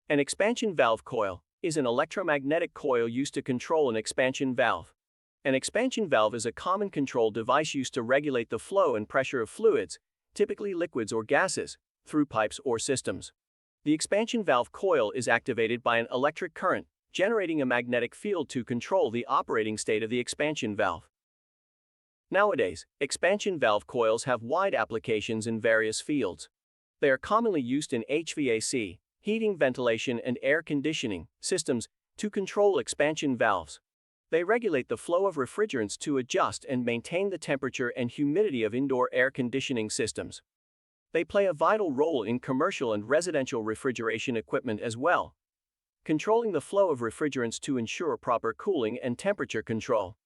An expansion valve coil is an electromagnetic coil used to control an expansion valve. An expansion valve is a common control device used to regulate the flow and pressure of fluids, typically liquids or gases, through pipes or systems. The expansion valve coil is activated by an electric current, generating a magnetic field to control the operating state of the expansion valve. Nowadays, expansion valve coils have wide applications in various fields. They are commonly used in HVAC, heating, ventilation, and air conditioning systems to control expansion valves. They regulate the flow of refrigerants to adjust and maintain the temperature and humidity of indoor air conditioning systems. They play a vital role in commercial and residential refrigeration equipment as well, controlling the flow of refrigerants to ensure proper cooling and temperature control.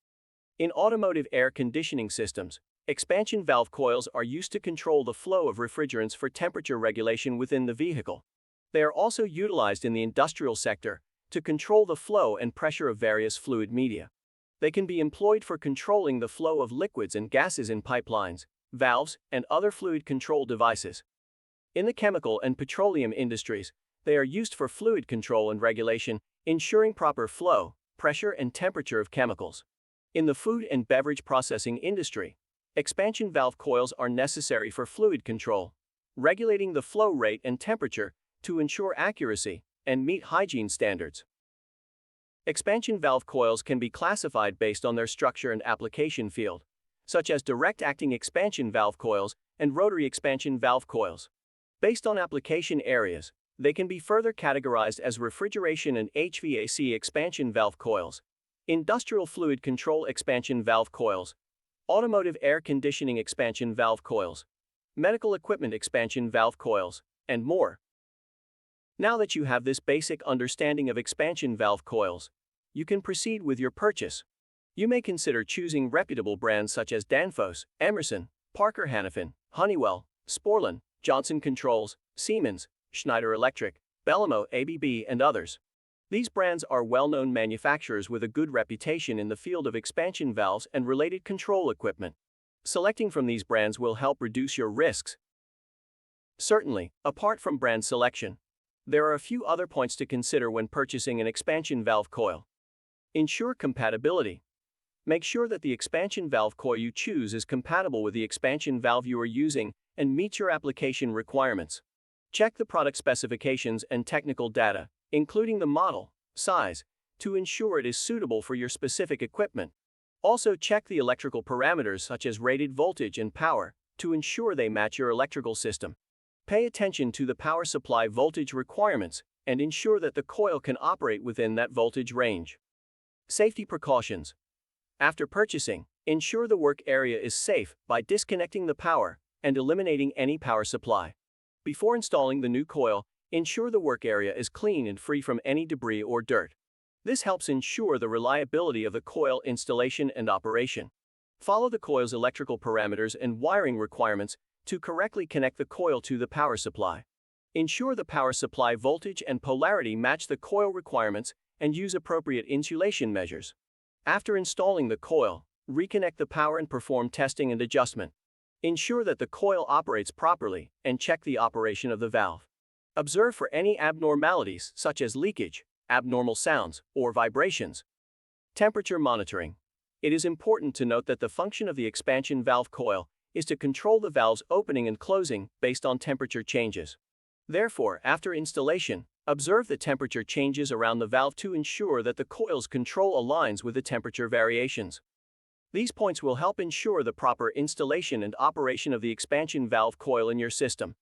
In automotive air conditioning systems, expansion valve coils are used to control the flow of refrigerants for temperature regulation within the vehicle. They are also utilized in the industrial sector to control the flow and pressure of various fluid media. They can be employed for controlling the flow of liquids and gases in pipelines, valves, and other fluid control devices. In the chemical and petroleum industries, they are used for fluid control and regulation, ensuring proper flow, pressure, and temperature of chemicals. In the food and beverage processing industry, expansion valve coils are necessary for fluid control, regulating the flow rate and temperature to ensure accuracy and meet hygiene standards. Expansion valve coils can be classified based on their structure and application field, such as direct-acting expansion valve coils and rotary expansion valve coils. Based on application areas, they can be further categorized as refrigeration and HVAC expansion valve coils, industrial fluid control expansion valve coils, automotive air conditioning expansion valve coils, medical equipment expansion valve coils, and more. Now that you have this basic understanding of expansion valve coils, you can proceed with your purchase. You may consider choosing reputable brands such as Danfoss, Emerson, Parker Hannifin, Honeywell, Sporlan, Johnson Controls, Siemens, Schneider Electric, Belimo, ABB, and others. These brands are well-known manufacturers with a good reputation in the field of expansion valves and related control equipment. Selecting from these brands will help reduce your risks. Certainly, apart from brand selection, there are a few other points to consider when purchasing an expansion valve coil. Ensure compatibility. Make sure that the expansion valve coil you choose is compatible with the expansion valve you are using and meets your application requirements. Check the product specifications and technical data, including the model, size, to ensure it is suitable for your specific equipment. Also check the electrical parameters such as rated voltage and power to ensure they match your electrical system. Pay attention to the power supply voltage requirements and ensure that the coil can operate within that voltage range. Safety precautions. After purchasing, ensure the work area is safe by disconnecting the power and eliminating any power supply. Before installing the new coil, ensure the work area is clean and free from any debris or dirt. This helps ensure the reliability of the coil installation and operation. Follow the coil's electrical parameters and wiring requirements to correctly connect the coil to the power supply. Ensure the power supply voltage and polarity match the coil requirements and use appropriate insulation measures. After installing the coil, reconnect the power and perform testing and adjustment. Ensure that the coil operates properly and check the operation of the valve. Observe for any abnormalities such as leakage, abnormal sounds, or vibrations. Temperature monitoring. It is important to note that the function of the expansion valve coil is to control the valve's opening and closing based on temperature changes. Therefore, after installation, observe the temperature changes around the valve to ensure that the coil's control aligns with the temperature variations. These points will help ensure the proper installation and operation of the expansion valve coil in your system.